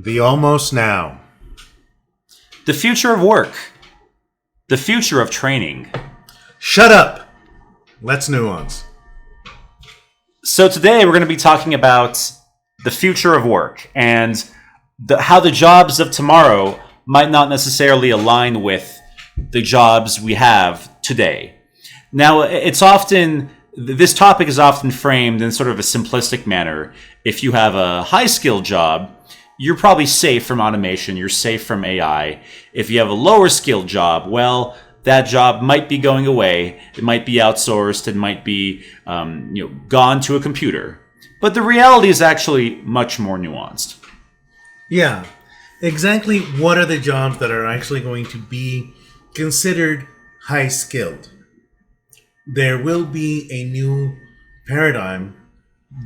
The almost now. The future of work. The future of training. Shut up! Let's nuance. So today we're going to be talking about the future of work and how the jobs of tomorrow might not necessarily align with the jobs we have today. Now, this topic is often framed in sort of a simplistic manner. If you have a high-skilled job, you're probably safe from automation, you're safe from AI. If you have a lower-skilled job, well, that job might be going away, it might be outsourced, it might be gone to a computer. But the reality is actually much more nuanced. Yeah, exactly what are the jobs that are actually going to be considered high-skilled? There will be a new paradigm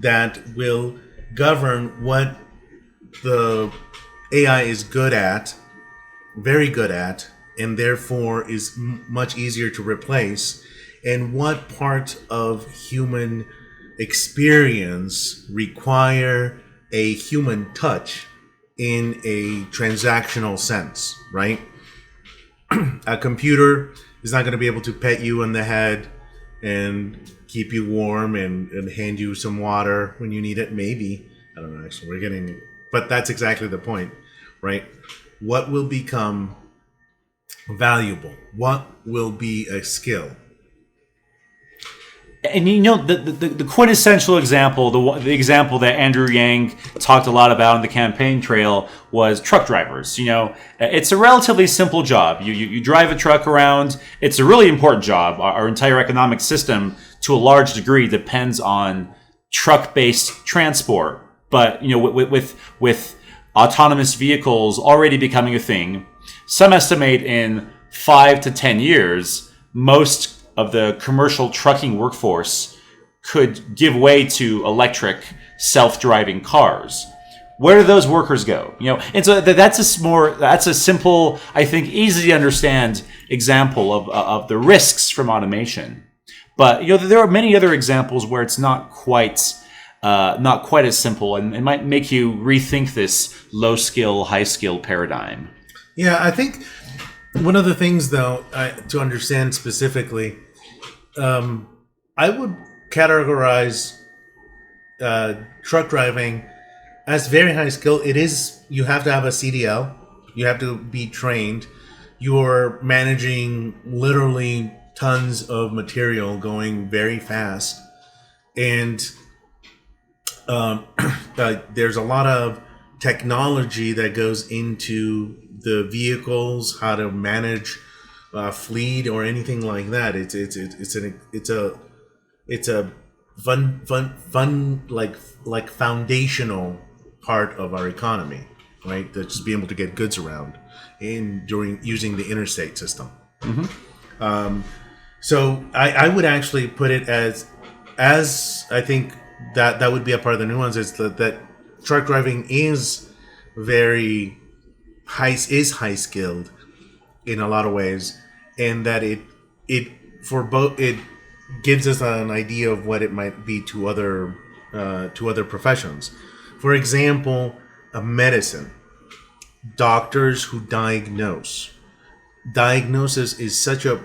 that will govern what the AI is good at, very good at, and therefore is much easier to replace, and what part of human experience require a human touch in a transactional sense, right? A computer is not going to be able to pet you on the head and keep you warm and hand you some water when you need it. Maybe. I don't know, actually. But that's exactly the point, right? What will become valuable? What will be a skill? And the quintessential example, the example that Andrew Yang talked a lot about on the campaign trail was truck drivers. It's a relatively simple job. You drive a truck around. It's a really important job. Our entire economic system, to a large degree, depends on truck-based transport. But with autonomous vehicles already becoming a thing, some estimate in 5 to 10 years, most of the commercial trucking workforce could give way to electric self-driving cars. Where do those workers go? And so that's a simple, I think, easy to understand example of the risks from automation. But there are many other examples where it's not quite as simple, and it might make you rethink this low skill, high skill paradigm. Yeah, I think one of the things, though, to understand specifically, I would categorize truck driving as very high skill. It is, you have to have a CDL, you have to be trained, you're managing literally tons of material going very fast, and there's a lot of technology that goes into the vehicles, how to manage fleet or anything like that. It's a fun like foundational part of our economy, right? To just be able to get goods around during using the interstate system. Mm-hmm. So I would actually put it as I think that would be a part of the nuance, is that truck driving is very high skilled in a lot of ways, and that it gives us an idea of what it might be to other professions. For example, medicine, doctors who diagnosis is such a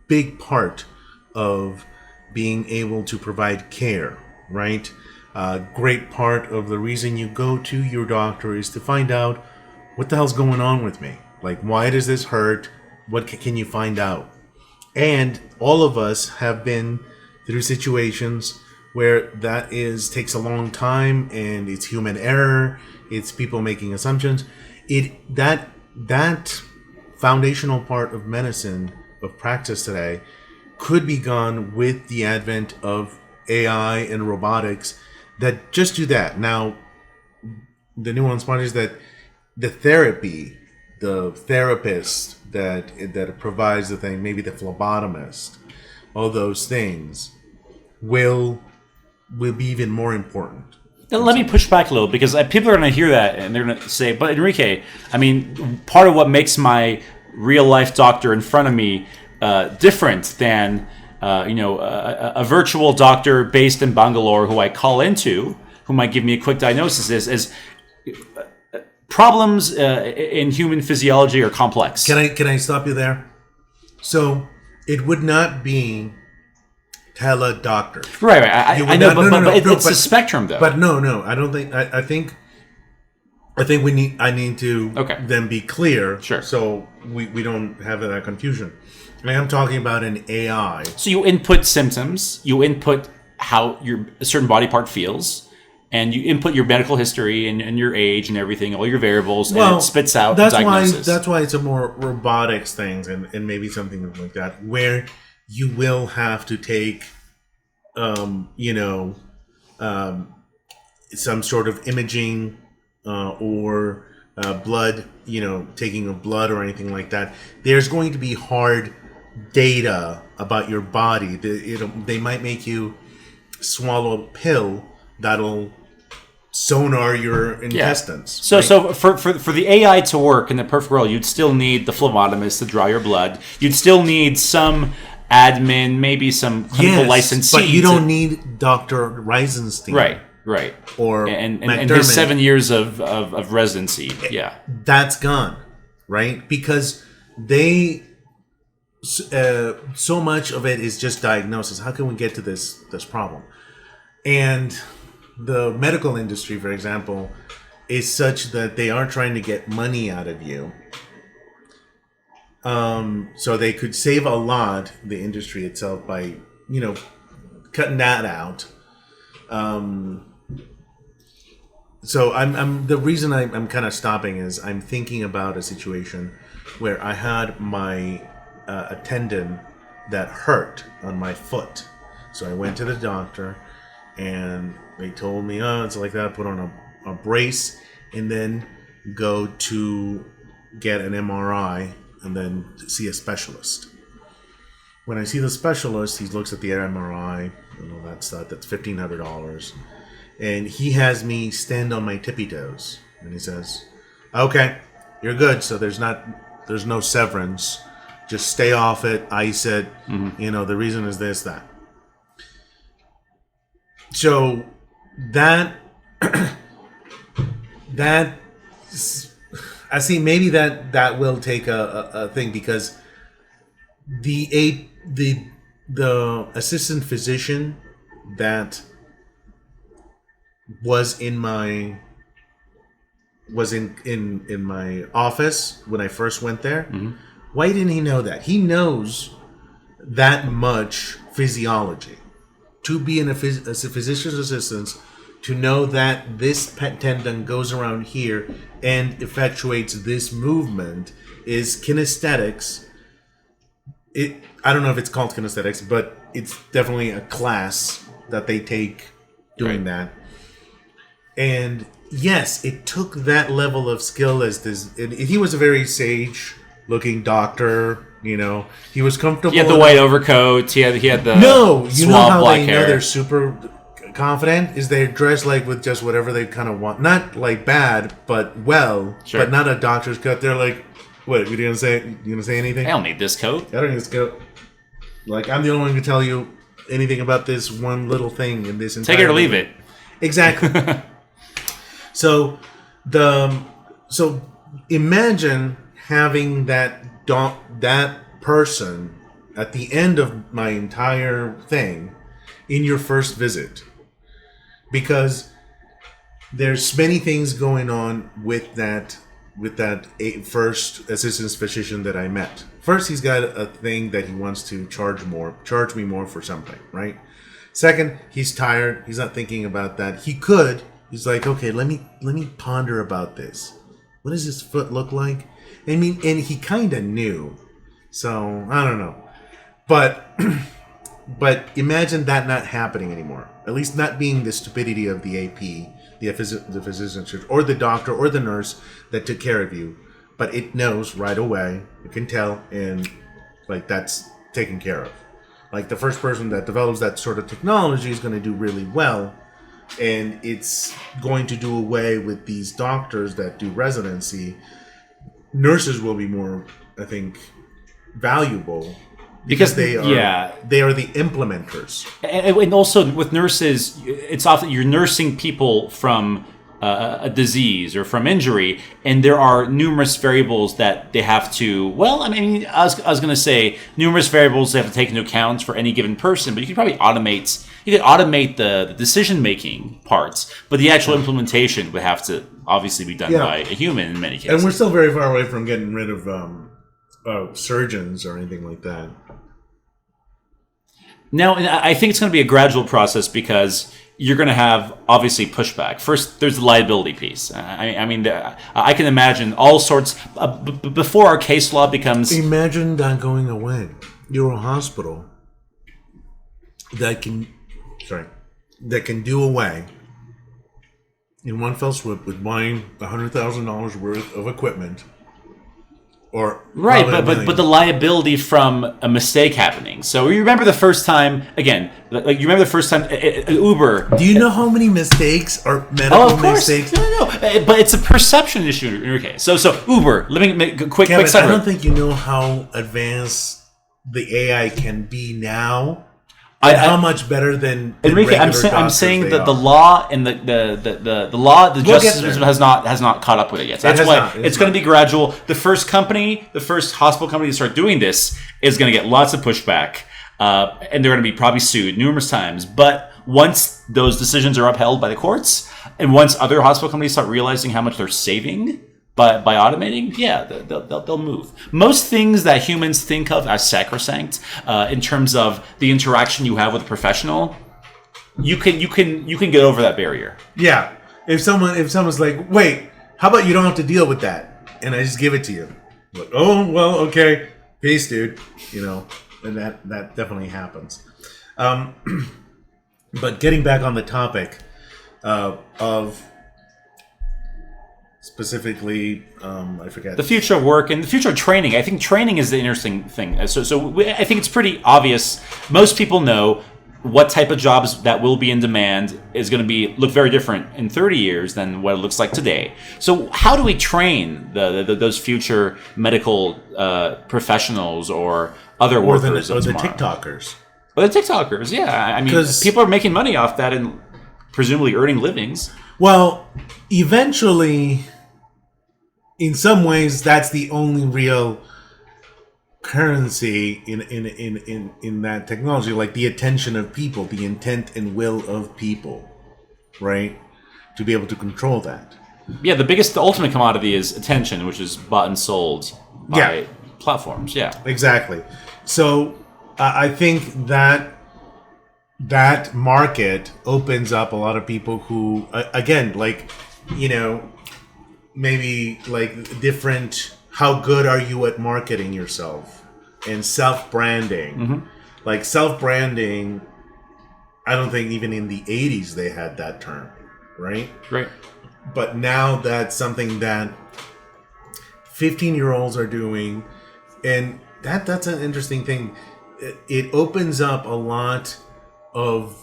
big part of being able to provide care, right? A great part of the reason you go to your doctor is to find out what the hell's going on with me. Like, why does this hurt? What can you find out? And all of us have been through situations where that takes a long time, and it's human error. It's people making assumptions. That foundational part of medicine, of practice today, could be gone with the advent of AI and robotics that just do that. Now, the nuance part is that the therapist that provides the thing, maybe the phlebotomist, all those things will be even more important. Now, let me push back a little, because people are going to hear that and they're going to say, but Enrique, I mean, part of what makes my real life doctor in front of me different than a virtual doctor based in Bangalore who I call into, who might give me a quick diagnosis, is problems in human physiology are complex. Can I stop you there? So it would not be tele-doctor. Right. I know, but it's a spectrum, though. But no, I don't think. I think I need to then be clear, Sure. so we don't have that confusion. I am talking about an AI. So you input symptoms, you input how a certain body part feels, and you input your medical history and your age and everything, all your variables, and it spits out diagnosis. That's why it's a more robotics things and maybe something like that, where you will have to take, some sort of imaging or blood, taking of blood or anything like that. There's going to be hard data about your body. They might make you swallow a pill that'll sonar your intestines. So right? so for the AI to work in the perfect world, you'd still need the phlebotomist to draw your blood. You'd still need some admin, maybe some clinical licensee. But you don't need Dr. Reisenstein. Right. Or and his 7 years of residency. Yeah. That's gone, right? Because they so much of it is just diagnosis. How can we get to this problem? And the medical industry, for example, is such that they are trying to get money out of you. So they could save a lot, the industry itself, by cutting that out. So I'm the reason I'm kind of stopping is I'm thinking about a situation where I had my a tendon that hurt on my foot. So I went to the doctor and they told me, oh, it's like that, put on a brace and then go to get an MRI and then see a specialist. When I see the specialist, he looks at the MRI and all that stuff. That's $1,500. And he has me stand on my tippy toes. And he says, okay, you're good. So there's no severance. Just stay off it, ice it. Mm-hmm. The reason is this, that. So that I see maybe that will take a thing because the assistant physician that was in my office when I first went there. Mm-hmm. Why didn't he know that? He knows that much physiology. To be a physician's assistant, to know that this tendon goes around here and effectuates this movement is kinesthetics. I don't know if it's called kinesthetics, but it's definitely a class that they take doing that. And yes, it took that level of skill as this. He was a very sage-looking doctor. He was comfortable. He had the white overcoat. He had the how black they hair. know they're super confident is they're dressed like with just whatever they kind of want. Not like bad, but sure. But not a doctor's coat. They're like, what? You gonna say anything? I don't need this coat. I don't need this coat. Like I'm the only one who can tell you anything about this one little thing in this entire. Take it or leave it. Exactly. So imagine having that person at the end of my entire thing in your first visit, because there's many things going on with that first assistant physician that I met. First, he's got a thing that he wants to charge me more for something, right? Second, he's tired. He's not thinking about that. He's like, okay, let me ponder about this. What does his foot look like? And he kind of knew. So, I don't know. But imagine that not happening anymore. At least not being the stupidity of the AP, the physician, or the doctor, or the nurse that took care of you. But it knows right away. You can tell, and that's taken care of. The first person that develops that sort of technology is going to do really well. And it's going to do away with these doctors that do residency. Nurses will be more, I think, valuable because they are the implementers. And also with nurses, it's often you're nursing people from a disease or from injury, and there are numerous variables that they have to. Well, I mean, I was going to say numerous variables they have to take into account for any given person, but you could probably automate. You could automate the decision making parts, but the actual implementation would have to obviously be done by a human in many cases. And we're still very far away from getting rid of surgeons or anything like that. Now, I think it's going to be a gradual process because you're going to have, obviously, pushback. First, there's the liability piece. I mean, I can imagine all sorts... before our case law becomes... Imagine that going away. You're a hospital that can do away in one fell swoop with buying $100,000 worth of equipment. Or right, but the liability from a mistake happening. So you remember the first time again, like you remember the first time Uber. Do you know how many mistakes are medical mistakes? No, but it's a perception issue in your case. So Uber. Let me make a quick Kevin, summary. I don't think you know how advanced the AI can be now. How much better than Enrique? I'm saying that the law and the law, the justice system has not caught up with it yet. So that's why it's going to be gradual. The first hospital company to start doing this is going to get lots of pushback, and they're going to be probably sued numerous times. But once those decisions are upheld by the courts, and once other hospital companies start realizing how much they're saving by automating, they'll move. Most things that humans think of as sacrosanct, in terms of the interaction you have with a professional, you can get over that barrier. Yeah. If someone's like, wait, how about you don't have to deal with that, and I just give it to you? Like, oh well, okay, peace, dude. You know, and that definitely happens. But getting back on the topic of specifically, I forget. The future of work and the future of training. I think training is the interesting thing. I think it's pretty obvious. Most people know what type of jobs that will be in demand is going to look very different in 30 years than what it looks like today. So how do we train those future medical professionals or other workers or the TikTokers? Or the TikTokers, yeah. I mean, people are making money off that and presumably earning livings. Well, eventually, in some ways, that's the only real currency in that technology, like the attention of people, the intent and will of people, right? To be able to control that. Yeah, the ultimate commodity is attention, which is bought and sold by platforms. Yeah, exactly. So I think that market opens up a lot of people who, again, like, you know, maybe like different. How good are you at marketing yourself and self-branding? Mm-hmm. Like self-branding, I don't think even in the 80s they had that term, right? Right. But now that's something that 15-year-olds are doing, and that's an interesting thing. It opens up a lot of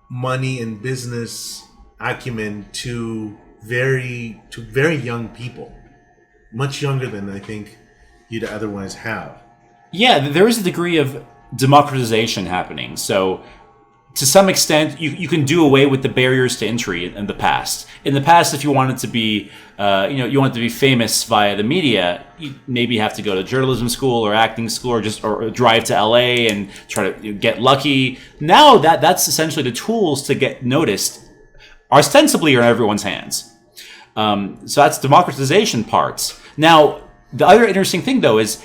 money and business acumen to very young people, much younger than I think you'd otherwise have. Yeah, there is a degree of democratization happening. So to some extent, you can do away with the barriers to entry in the past. In the past, if you wanted to be, you wanted to be famous via the media, you maybe have to go to journalism school or acting school or drive to LA and try to get lucky. Now that's essentially the tools to get noticed ostensibly are in everyone's hands. So that's democratization parts. Now, the other interesting thing, though, is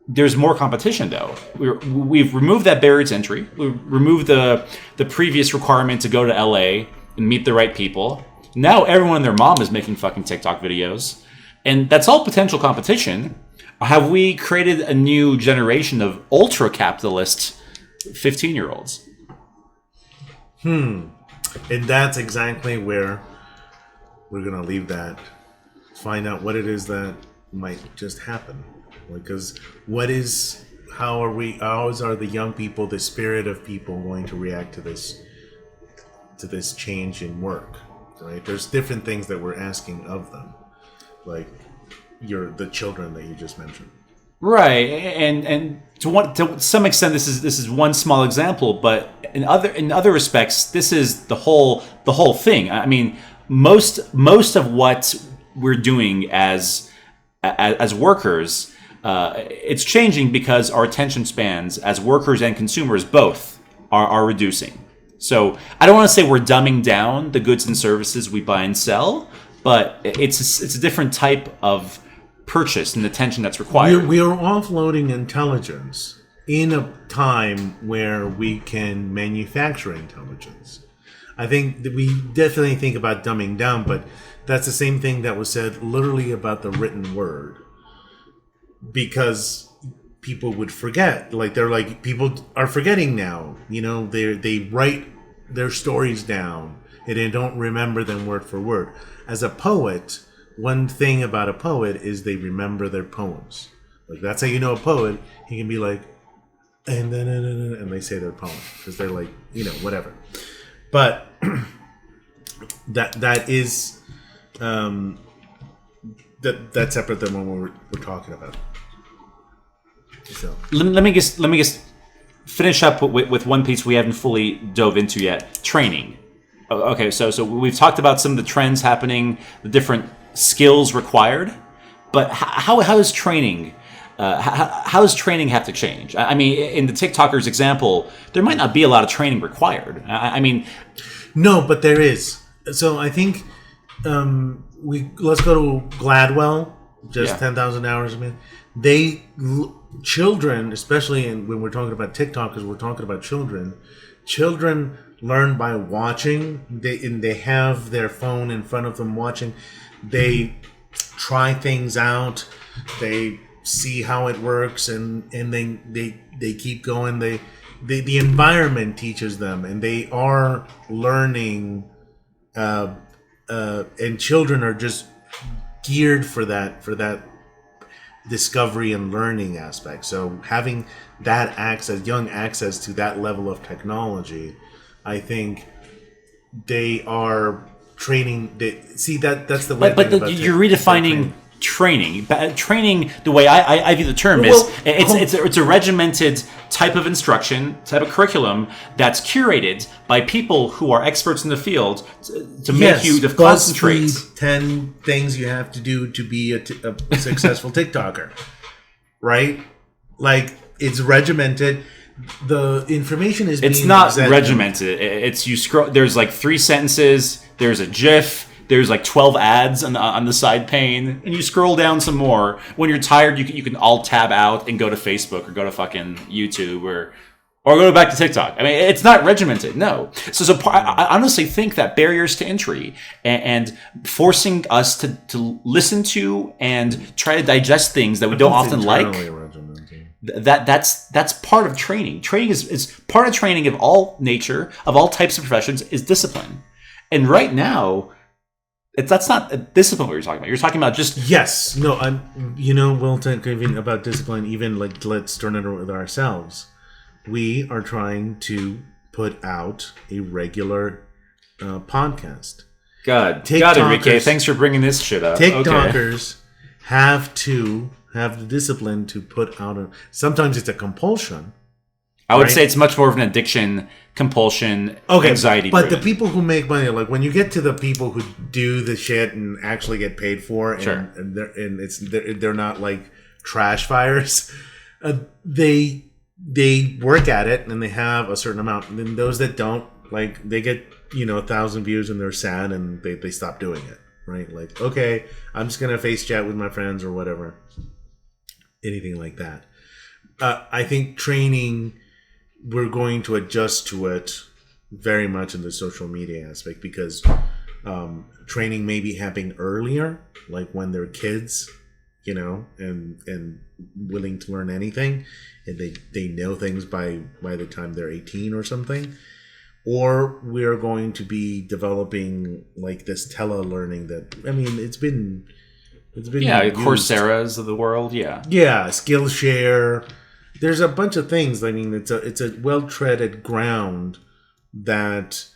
there's more competition, though. We've removed that barrier to entry. We've removed the previous requirement to go to LA and meet the right people. Now everyone and their mom is making fucking TikTok videos. And that's all potential competition. Have we created a new generation of ultra-capitalist 15-year-olds? And that's exactly where we're going to leave that. Find out what it is that might just happen. Because how are the young people, the spirit of people going to react to this change in work, right? There's different things that we're asking of them, like the children that you just mentioned. Right, and to some extent, this is one small example, but in other respects, this is the whole thing. I mean, most of what we're doing as workers, it's changing because our attention spans as workers and consumers both are reducing. So I don't want to say we're dumbing down the goods and services we buy and sell, but it's a different type of purchase and attention that's required. We are offloading intelligence in a time where we can manufacture intelligence. I think that we definitely think about dumbing down, but that's the same thing that was said literally about the written word. Because people would forget. Like, they're like, people are forgetting now. You know, they write their stories down and they don't remember them word for word. As a poet, one thing about a poet is they remember their poems. Like, that's how you know a poet. He can be like, and then and they say their poem because they're like, you know, whatever. But that is that's separate than what we're talking about. So Let me just finish up with one piece we haven't fully dove into yet: training. Okay, so we've talked about some of the trends happening, the different skills required, but how is training? How does training have to change? I mean, in the TikTokers example, there might not be a lot of training required. I mean, no, but there is. So I think let's go to Gladwell. Just 10,000 hours a minute. Children, especially when we're talking about TikTokers, we're talking about children. Children learn by watching. They have their phone in front of them watching. They try things out. They see how it works, and then they keep going. The environment teaches them, and they are learning. And children are just geared for that discovery and learning aspect. So having that young access to that level of technology, I think they are training. That's the way. but you're redefining training. Training, the way I view the term, is it's a regimented type of instruction, type of curriculum that's curated by people who are experts in the field to make you to concentrate. 10 things you have to do to be a successful TikToker, right? Like, it's regimented. The information is. It's not regimented. It's you scroll. There's like 3 sentences. There's a GIF. There's like 12 ads on the side pane, and you scroll down some more. When you're tired, you can alt tab out and go to Facebook or go to fucking YouTube or go back to TikTok. I mean, it's not regimented, no. So I honestly think that barriers to entry and forcing us to listen to and try to digest things that we don't often like. That's part of training. Training is part of training of all nature, of all types of professions, is discipline. And right now, that's not a discipline what you're talking about. You're talking about just... Yes. No, we'll talk even about discipline, even like, let's turn it with ourselves. We are trying to put out a regular podcast. God, Enrique, thanks for bringing this shit up. TikTokers have to have the discipline to put out sometimes it's a compulsion. I would say it's much more of an addiction, compulsion, anxiety. But the people who make money, like when you get to the people who do the shit and actually get paid for, and they're not like trash fires, they work at it and they have a certain amount. And then those that don't, like, they get 1,000 views and they're sad and they stop doing it, right? Like, okay, I'm just gonna face chat with my friends or whatever, anything like that. I think training, we're going to adjust to it very much in the social media aspect, because training may be happening earlier, like when they're kids, and willing to learn anything, and they know things by the time they're 18 or something. Or we're going to be developing like this tele-learning that, I mean, it's been Coursera's of the world, yeah, Skillshare. There's a bunch of things. I mean, it's a well-treaded ground that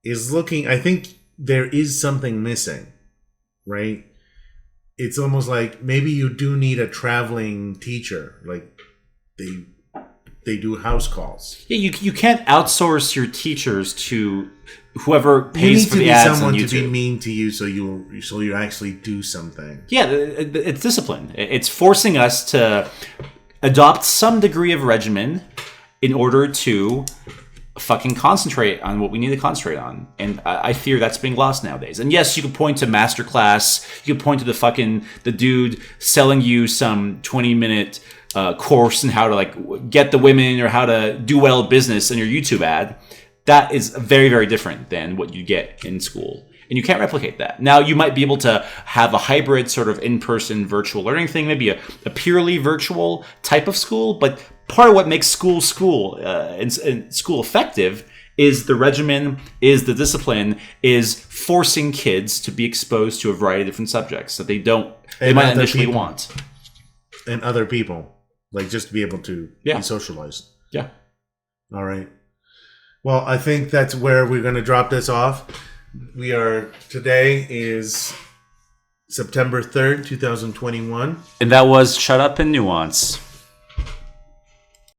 is looking. I think there is something missing, right? It's almost like maybe you do need a traveling teacher, like they do house calls. Yeah, you can't outsource your teachers to whoever You pays need for to the be ads on someone to YouTube. be mean to you, so you actually do something. Yeah, it's discipline. It's forcing us to adopt some degree of regimen in order to fucking concentrate on what we need to concentrate on. And I fear that's being lost nowadays. And yes, you could point to Masterclass. You could point to the dude selling you some 20-minute course in how to like get the women or how to do well business in your YouTube ad. That is very, very different than what you get in school. And you can't replicate that. Now, you might be able to have a hybrid sort of in-person virtual learning thing, maybe a purely virtual type of school. But part of what makes school and school effective is the regimen, is the discipline, is forcing kids to be exposed to a variety of different subjects that they might initially want. And other people. Like, just to be able to be socialized. Yeah. All right. Well, I think that's where we're going to drop this off. Today is September 3rd, 2021. And that was Shut Up and Nuance.